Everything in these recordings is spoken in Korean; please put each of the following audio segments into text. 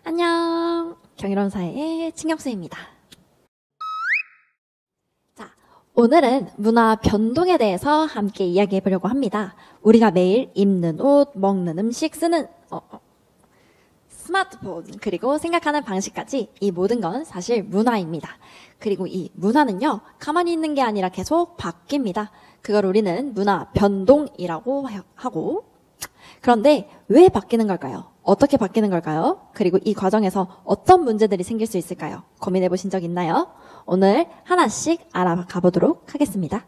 안녕, 경이론사의 친경수입니다. 자, 오늘은 문화 변동에 대해서 함께 이야기해 보려고 합니다. 우리가 매일 입는 옷, 먹는 음식, 쓰는 스마트폰, 그리고 생각하는 방식까지 이 모든 건 사실 문화입니다. 그리고 이 문화는요, 가만히 있는 게 아니라 계속 바뀝니다. 그걸 우리는 문화 변동이라고 하고, 그런데 왜 바뀌는 걸까요? 어떻게 바뀌는 걸까요? 그리고 이 과정에서 어떤 문제들이 생길 수 있을까요? 고민해 보신 적 있나요? 오늘 하나씩 알아가 보도록 하겠습니다.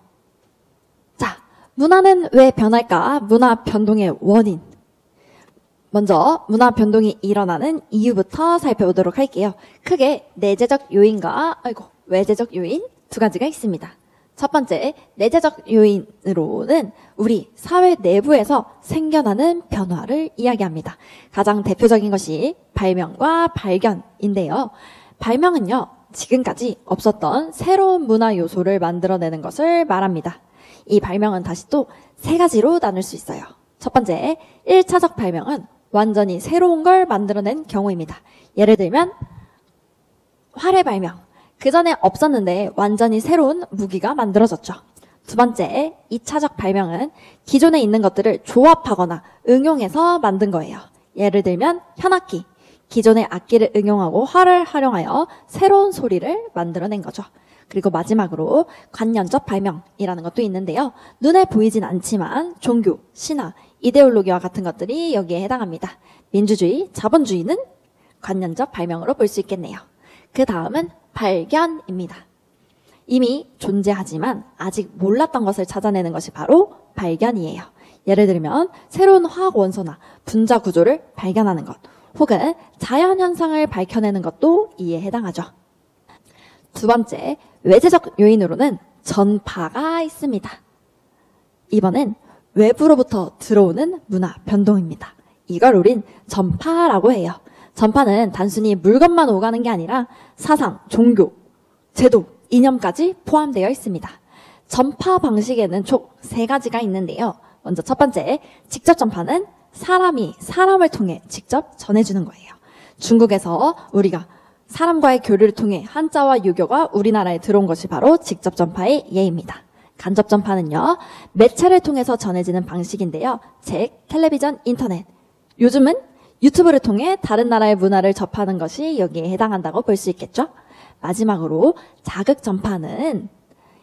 자, 문화는 왜 변할까? 문화 변동의 원인. 먼저 문화 변동이 일어나는 이유부터 살펴보도록 할게요. 크게 내재적 요인과 외재적 요인 두 가지가 있습니다. 첫 번째, 내재적 요인으로는 우리 사회 내부에서 생겨나는 변화를 이야기합니다. 가장 대표적인 것이 발명과 발견인데요. 발명은요, 지금까지 없었던 새로운 문화 요소를 만들어내는 것을 말합니다. 이 발명은 다시 또 세 가지로 나눌 수 있어요. 첫 번째, 1차적 발명은 완전히 새로운 걸 만들어낸 경우입니다. 예를 들면 활의 발명. 그 전에 없었는데 완전히 새로운 무기가 만들어졌죠. 두 번째, 2차적 발명은 기존에 있는 것들을 조합하거나 응용해서 만든 거예요. 예를 들면 현악기. 기존의 악기를 응용하고 활을 활용하여 새로운 소리를 만들어낸 거죠. 그리고 마지막으로 관연적 발명이라는 것도 있는데요. 눈에 보이진 않지만 종교, 신화, 이데올로기와 같은 것들이 여기에 해당합니다. 민주주의, 자본주의는 관연적 발명으로 볼 수 있겠네요. 그 다음은 발견입니다. 이미 존재하지만 아직 몰랐던 것을 찾아내는 것이 바로 발견이에요. 예를 들면 새로운 화학 원소나 분자 구조를 발견하는 것, 혹은 자연 현상을 밝혀내는 것도 이에 해당하죠. 두 번째, 외재적 요인으로는 전파가 있습니다. 이번엔 외부로부터 들어오는 문화 변동입니다. 이걸 우린 전파라고 해요. 전파는 단순히 물건만 오가는 게 아니라 사상, 종교, 제도, 이념까지 포함되어 있습니다. 전파 방식에는 총 3가지가 있는데요. 먼저 첫 번째, 직접 전파는 사람이 사람을 통해 직접 전해주는 거예요. 중국에서 우리가 사람과의 교류를 통해 한자와 유교가 우리나라에 들어온 것이 바로 직접 전파의 예입니다. 간접 전파는요, 매체를 통해서 전해지는 방식인데요. 책, 텔레비전, 인터넷. 요즘은 유튜브를 통해 다른 나라의 문화를 접하는 것이 여기에 해당한다고 볼 수 있겠죠? 마지막으로 자극 전파는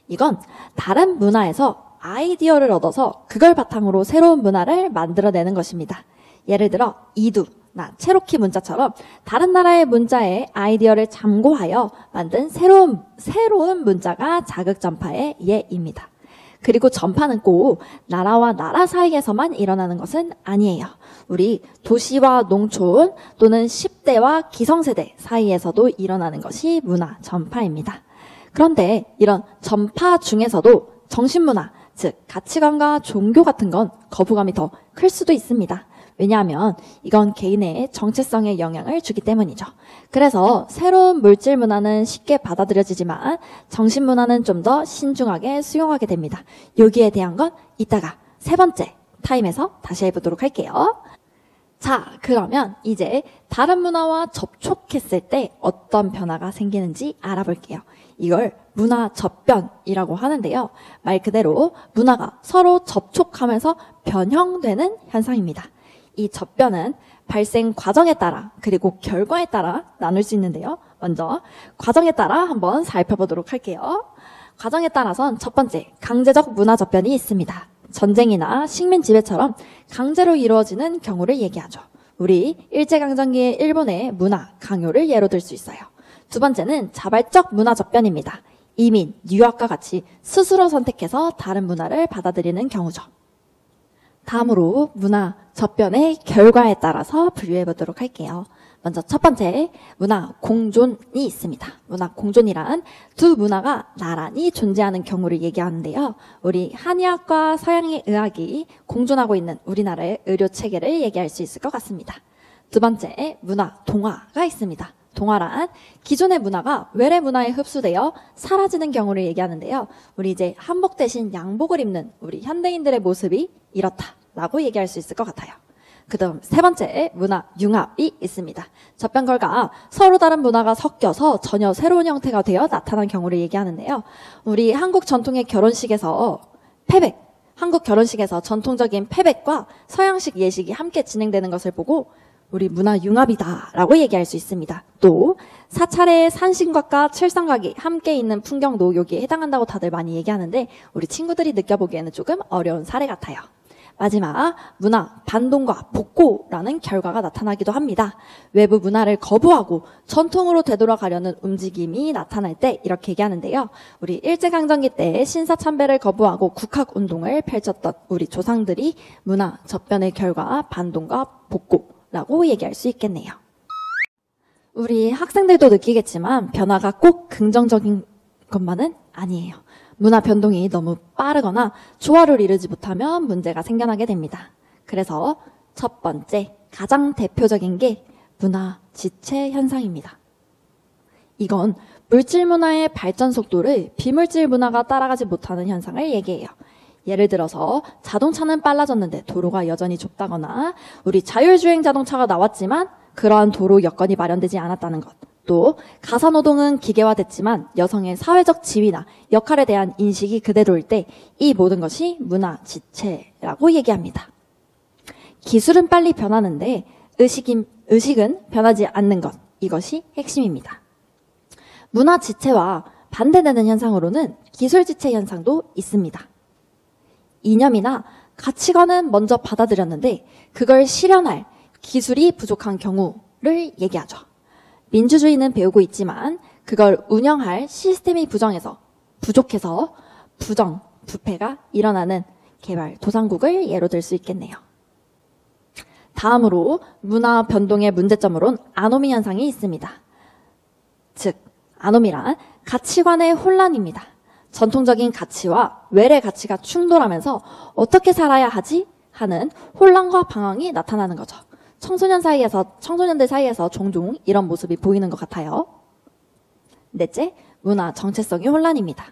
이건 다른 문화에서 아이디어를 얻어서 그걸 바탕으로 새로운 문화를 만들어내는 것입니다. 예를 들어 이두나 체로키 문자처럼 다른 나라의 문자의 아이디어를 참고하여 만든 새로운 문자가 자극 전파의 예입니다. 그리고 전파는 꼭 나라와 나라 사이에서만 일어나는 것은 아니에요. 우리 도시와 농촌 또는 10대와 기성세대 사이에서도 일어나는 것이 문화 전파입니다. 그런데 이런 전파 중에서도 정신문화, 즉 가치관과 종교 같은 건 거부감이 더 클 수도 있습니다. 왜냐하면 이건 개인의 정체성에 영향을 주기 때문이죠. 그래서 새로운 물질 문화는 쉽게 받아들여지지만 정신 문화는 좀 더 신중하게 수용하게 됩니다. 여기에 대한 건 이따가 3번째 타임에서 다시 해보도록 할게요. 자, 그러면 이제 다른 문화와 접촉했을 때 어떤 변화가 생기는지 알아볼게요. 이걸 문화 접변이라고 하는데요. 말 그대로 문화가 서로 접촉하면서 변형되는 현상입니다. 이 접변은 발생 과정에 따라 그리고 결과에 따라 나눌 수 있는데요. 먼저 과정에 따라 한번 살펴보도록 할게요. 과정에 따라선 첫 번째, 강제적 문화 접변이 있습니다. 전쟁이나 식민 지배처럼 강제로 이루어지는 경우를 얘기하죠. 우리 일제강점기의 일본의 문화 강요를 예로 들 수 있어요. 두 번째는 자발적 문화 접변입니다. 이민, 유학과 같이 스스로 선택해서 다른 문화를 받아들이는 경우죠. 다음으로 문화 접변의 결과에 따라서 분류해 보도록 할게요. 먼저 첫 번째, 문화 공존이 있습니다. 문화 공존이란 두 문화가 나란히 존재하는 경우를 얘기하는데요. 우리 한의학과 서양의 의학이 공존하고 있는 우리나라의 의료 체계를 얘기할 수 있을 것 같습니다. 두 번째, 문화 동화가 있습니다. 동화란 기존의 문화가 외래 문화에 흡수되어 사라지는 경우를 얘기하는데요. 우리 이제 한복 대신 양복을 입는 우리 현대인들의 모습이 이렇다라고 얘기할 수 있을 것 같아요. 그다음 세 번째 문화 융합이 있습니다. 접변걸과 서로 다른 문화가 섞여서 전혀 새로운 형태가 되어 나타난 경우를 얘기하는데요. 우리 한국 전통의 결혼식에서 한국 결혼식에서 전통적인 패백과 서양식 예식이 함께 진행되는 것을 보고 우리 문화 융합이다라고 얘기할 수 있습니다. 또 사찰의 산신각과 칠성각이 함께 있는 풍경도 여기에 해당한다고 다들 많이 얘기하는데 우리 친구들이 느껴보기에는 조금 어려운 사례 같아요. 마지막 문화 반동과 복고라는 결과가 나타나기도 합니다. 외부 문화를 거부하고 전통으로 되돌아가려는 움직임이 나타날 때 이렇게 얘기하는데요. 우리 일제강점기 때 신사참배를 거부하고 국학운동을 펼쳤던 우리 조상들이 문화 접변의 결과 반동과 복고라고 얘기할 수 있겠네요. 우리 학생들도 느끼겠지만 변화가 꼭 긍정적인 것만은 아니에요. 문화 변동이 너무 빠르거나 조화를 이루지 못하면 문제가 생겨나게 됩니다. 그래서 첫 번째, 가장 대표적인 게 문화 지체 현상입니다. 이건 물질 문화의 발전 속도를 비물질 문화가 따라가지 못하는 현상을 얘기해요. 예를 들어서 자동차는 빨라졌는데 도로가 여전히 좁다거나 우리 자율주행 자동차가 나왔지만 그러한 도로 여건이 마련되지 않았다는 것. 또 가사노동은 기계화됐지만 여성의 사회적 지위나 역할에 대한 인식이 그대로일 때 이 모든 것이 문화 지체라고 얘기합니다. 기술은 빨리 변하는데 의식은 변하지 않는 것. 이것이 핵심입니다. 문화 지체와 반대되는 현상으로는 기술 지체 현상도 있습니다. 이념이나 가치관은 먼저 받아들였는데 그걸 실현할 기술이 부족한 경우를 얘기하죠. 민주주의는 배우고 있지만 그걸 운영할 시스템이 부족해서 부패가 일어나는 개발도상국을 예로 들 수 있겠네요. 다음으로 문화 변동의 문제점으론 아노미 현상이 있습니다. 즉, 아노미란 가치관의 혼란입니다. 전통적인 가치와 외래 가치가 충돌하면서 어떻게 살아야 하지? 하는 혼란과 방황이 나타나는 거죠. 청소년들 사이에서 종종 이런 모습이 보이는 것 같아요. 넷째, 문화 정체성의 혼란입니다.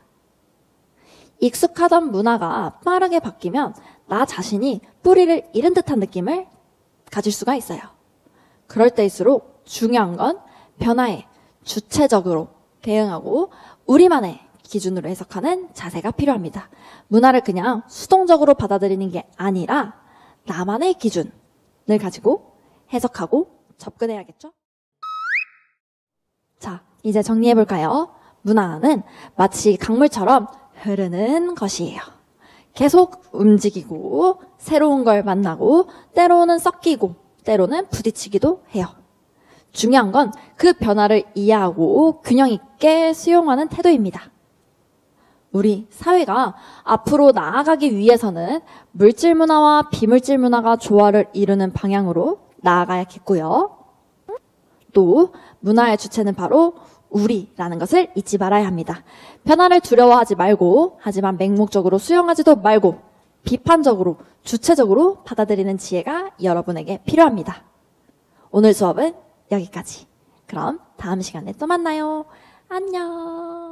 익숙하던 문화가 빠르게 바뀌면 나 자신이 뿌리를 잃은 듯한 느낌을 가질 수가 있어요. 그럴 때일수록 중요한 건 변화에 주체적으로 대응하고 우리만의 기준으로 해석하는 자세가 필요합니다. 문화를 그냥 수동적으로 받아들이는 게 아니라 나만의 기준을 가지고 해석하고 접근해야겠죠? 자, 이제 정리해볼까요? 문화는 마치 강물처럼 흐르는 것이에요. 계속 움직이고 새로운 걸 만나고 때로는 섞이고 때로는 부딪히기도 해요. 중요한 건 그 변화를 이해하고 균형 있게 수용하는 태도입니다. 우리 사회가 앞으로 나아가기 위해서는 물질 문화와 비물질 문화가 조화를 이루는 방향으로 나아가야겠고요. 또 문화의 주체는 바로 우리라는 것을 잊지 말아야 합니다. 변화를 두려워하지 말고 하지만 맹목적으로 수용하지도 말고 비판적으로 주체적으로 받아들이는 지혜가 여러분에게 필요합니다. 오늘 수업은 여기까지. 그럼 다음 시간에 또 만나요. 안녕.